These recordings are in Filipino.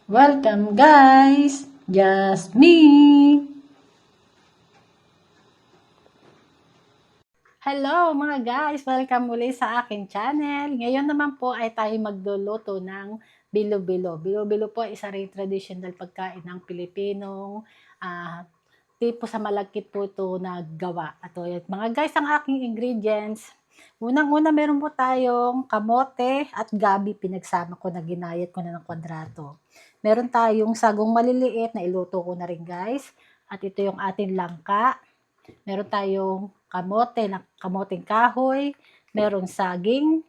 Welcome guys! Just me! Hello mga guys! Welcome muli sa aking channel. Ngayon naman po ay tayo magluluto ng bilo-bilo. Bilo-bilo po ay isa rin traditional pagkain ng Pilipinong tipo sa malagkit po ito na gawa. At mga guys, ang aking ingredients. Unang-una meron po tayong kamote at gabi. Pinagsama ko na ginayat ko na ng kwadrato. Meron tayong sagong maliliit na iluto ko na rin guys. At ito yung ating langka. Meron tayong kamote na kamoting kahoy. Meron saging.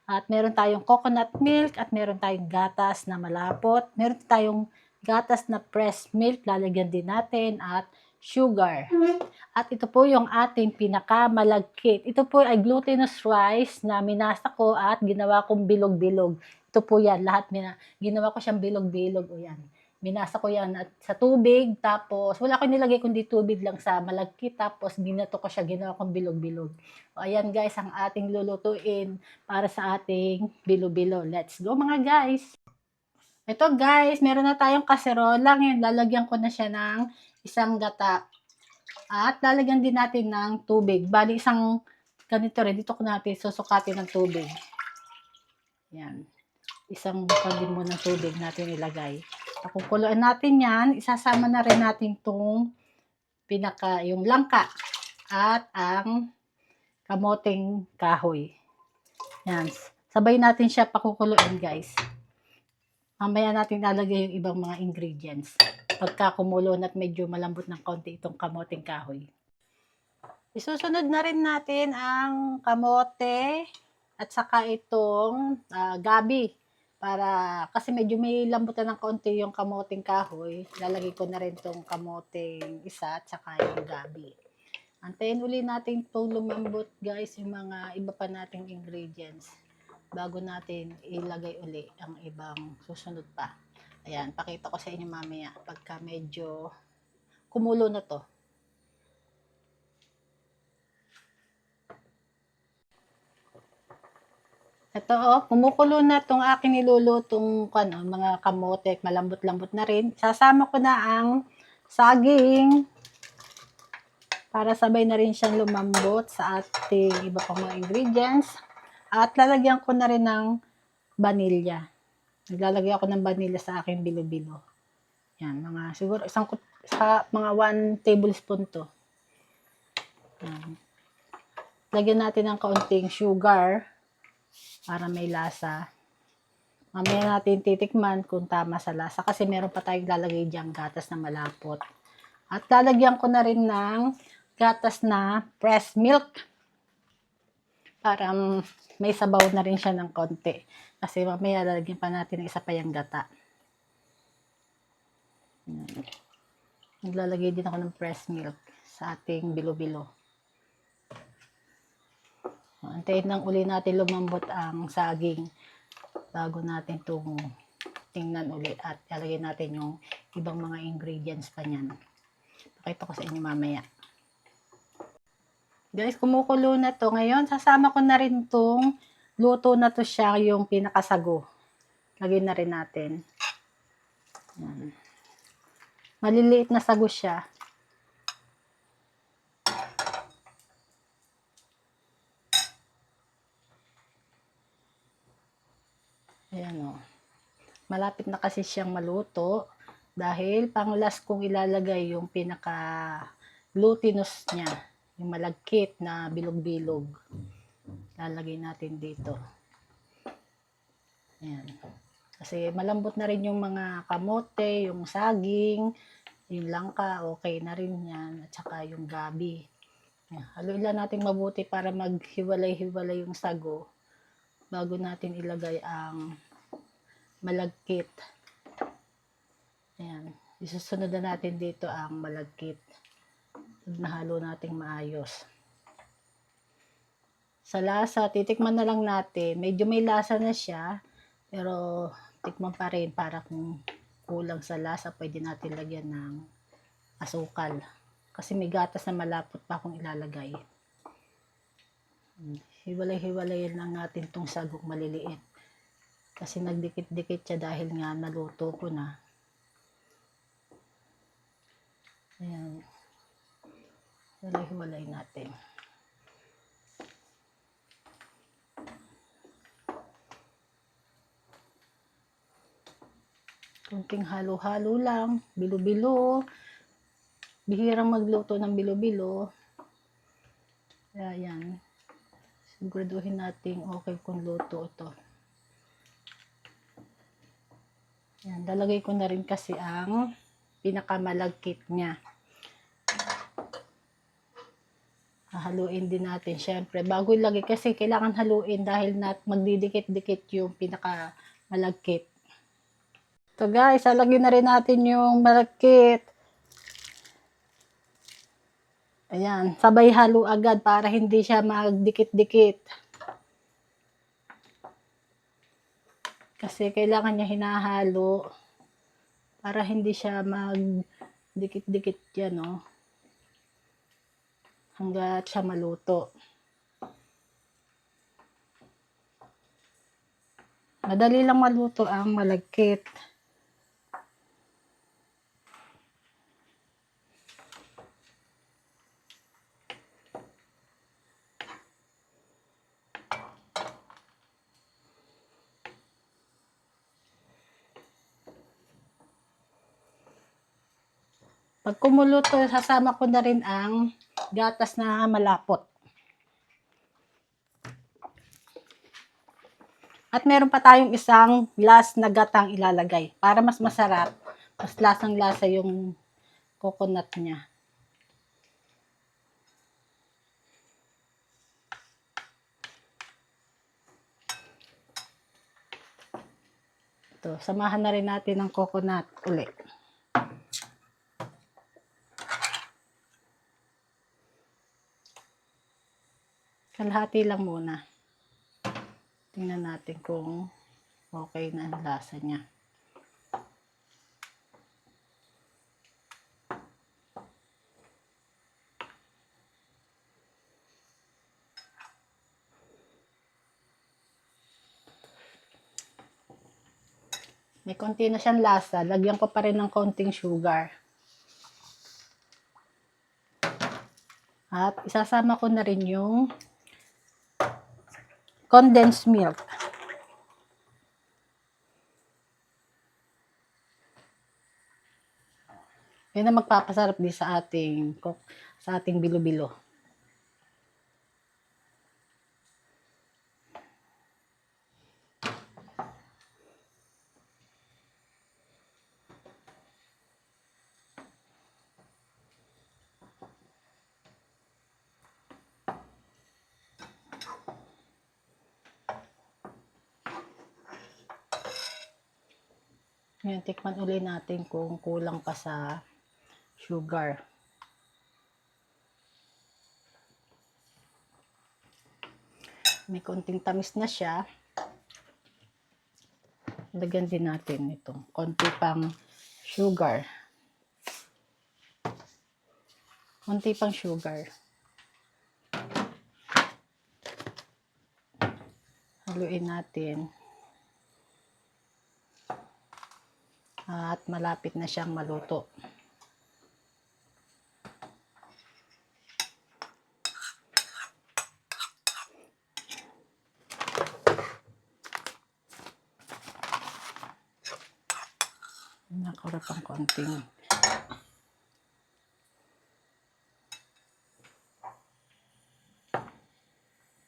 At meron tayong coconut milk. At meron tayong gatas na malapot. Meron tayong gatas na pressed milk. Lalagyan din natin. At sugar. At ito po yung ating pinakamalagkit. Ito po ay glutinous rice na minasa ko at ginawa kong bilog-bilog. Ito po yan, lahat ginawa ko siyang bilog-bilog. O yan. Minasa ko yan at sa tubig, tapos wala ko nilagay kundi tubig lang sa malagkit, tapos binato ko siya, ginawa kong bilog-bilog. O ayan guys, ang ating lulutuin para sa ating bilo-bilo. Let's go mga guys! Ito guys, meron na tayong kaserola. Ngayon, lalagyan ko na siya ng isang gata. At lalagyan din natin ng tubig. Bali, isang ganito rin. Dito ko natin susukatin ng tubig. Yan. Isang bukadin mo ng tubig natin ilagay. Pakukuluan natin yan. Isasama na rin natin itong yung langka at ang kamoting kahoy. Yan. Sabay natin siya pakukuluan guys. Mamaya natin lalagay yung ibang mga ingredients. Pagka kumulo at medyo malambot ng konti itong kamoting kahoy. Isusunod na rin natin ang kamote at saka itong gabi. Kasi medyo may lambutan ng konti yung kamoting kahoy. Lalagay ko na rin itong kamoting isa at saka yung gabi. Antayin uli natin itong lumambot guys, yung mga iba pa nating ingredients. Bago natin ilagay uli ang ibang susunod pa. Ayan, pakita ko sa inyo mamaya pagka medyo kumulo na to. Ito kumukulo na tong aking nilulutong mga kamote, malambot-lambot na rin. Sasama ko na ang saging para sabay na rin siyang lumambot sa ating iba pang mga ingredients. At lalagyan ko na rin ng vanilya. Naglalagay ako ng vanilya sa aking bilo-bilo. Yan, siguro mga 1 tablespoon to. Yan. Lagyan natin ng kaunting sugar para may lasa. Mamaya natin titikman kung tama sa lasa kasi meron pa tayong lalagay diyang gatas na malapot. At lalagyan ko na rin ng gatas na pressed milk para may sabaw na rin siya ng konti. Kasi mamaya lalagyan pa natin ng isa pa yung gata. Naglalagay din ako ng pressed milk sa ating bilo-bilo. Antayin lang uli natin lumambot ang saging bago natin itong tingnan uli at lalagay natin yung ibang mga ingredients pa niyan. Pakita ko sa inyo mamaya. Guys, kumukulo na to. Ngayon, sasama ko na rin itong luto na to siya, yung pinakasago. Lagyan na rin natin. Yan. Maliliit na sago siya. Ayan o. Malapit na kasi siyang maluto dahil pang last kong ilalagay yung pinaka glutinous niya, yung malagkit na bilog-bilog. Lalagay natin dito. Ayan. Kasi malambot na rin yung mga kamote, yung saging, yung langka, okay na rin yan, at saka yung gabi. Haluin lang natin mabuti para maghiwalay-hiwalay yung sago bago natin ilagay ang malagkit. Ayan. Isusunod na natin dito ang malagkit. Nahalo natin maayos. Sa lasa, titikman na lang natin. Medyo may lasa na siya, pero tikman pa rin para kung kulang sa lasa, pwede natin lagyan ng asukal. Kasi may gatas na malapot pa akong ilalagay. Hiwalay-hiwalayin lang natin itong sagok maliliit. Kasi nagdikit-dikit siya dahil nga naluto ko na. Ayan. Hiwalay natin. Kunting halo-halo lang. Bilo-bilo. Bihirang magluto ng bilo-bilo. Kaya yan. Siguraduhin natin okay kung luto ito. Yan. Lalagay ko na rin kasi ang pinakamalagkit niya. Haluin din natin. Syempre, bago ilagay kasi kailangan haluin dahil magdidikit-dikit yung pinakamalagkit. So guys, halagyan na rin natin yung malagkit. Ayan, sabay halo agad para hindi siya magdikit-dikit. Kasi kailangan niya hinahalo para hindi siya magdikit-dikit yan, no? Hanggat siya maluto. Madali lang maluto ang malagkit. Pag kumuluto, sasama ko na rin ang gatas na malapot. At meron pa tayong isang glass na gatang ilalagay para mas masarap, mas lasang-lasa yung coconut niya. Ito, samahan na rin natin ng coconut ulit. Kalahati lang muna. Tingnan natin kung okay na ang lasa niya. May konti na siyang lasa. Lagyan ko pa rin ng konting sugar. At isasama ko na rin yung condensed milk. Yan ang magpapasarap din sa ating bilo-bilo. Ngayon, tikman ulit natin kung kulang pa sa sugar. May konting tamis na siya. Lagyan din natin itong konti pang sugar. Konti pang sugar. Haluin natin. At malapit na siyang maluto. Nakurap ang konting.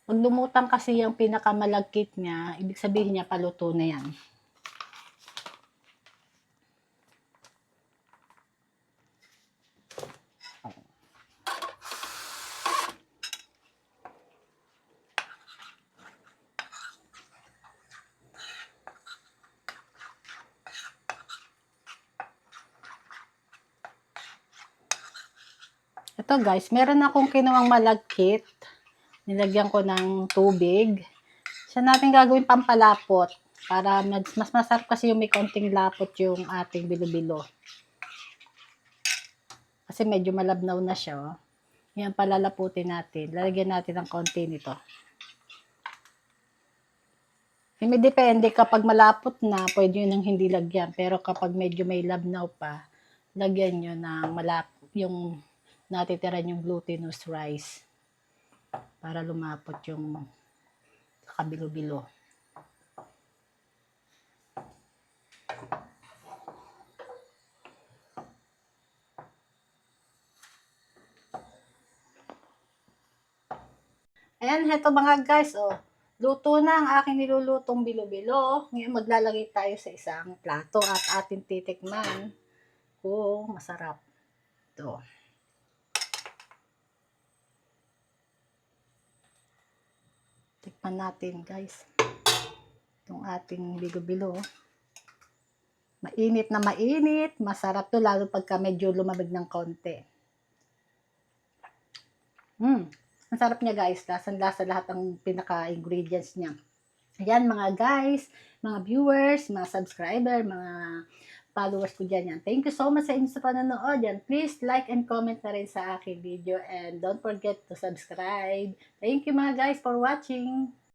Pag lumutang kasi yung pinakamalagkit niya, ibig sabihin niya paluto na yan. Ito guys, meron akong kinuwang malagkit. Nilagyan ko ng tubig. Siya natin gagawin pampalapot. Para mas masarap kasi yung may konting lapot yung ating bilo-bilo. Kasi medyo malabnaw na siya. Oh. Yan, palalaputin natin. Lalagyan natin ng konti nito. Hindi depende kapag malapot na, pwede nyo nang hindi lagyan. Pero kapag medyo may labnaw pa, lagyan nyo ng yung natitira yung glutinous rice para lumapot yung kabilo-bilo. Ayan, heto mga guys, oh. Luto na ang aking nilulutong bilo-bilo. Ngayon maglalagay tayo sa isang plato at ating titikman kung masarap. Ito. Tikman natin guys. Itong ating bilo-bilo. Mainit na mainit. Masarap to lalo pagka medyo lumamig ng konti. Ang sarap niya guys. Lasang-lasa lahat ng pinaka-ingredients niya. Ayan mga guys, mga viewers, mga subscriber, mga followers ko dyan yan. Thank you so much sa inyo sa panonood yan. Please like and comment na rin sa aking video and don't forget to subscribe. Thank you mga guys for watching.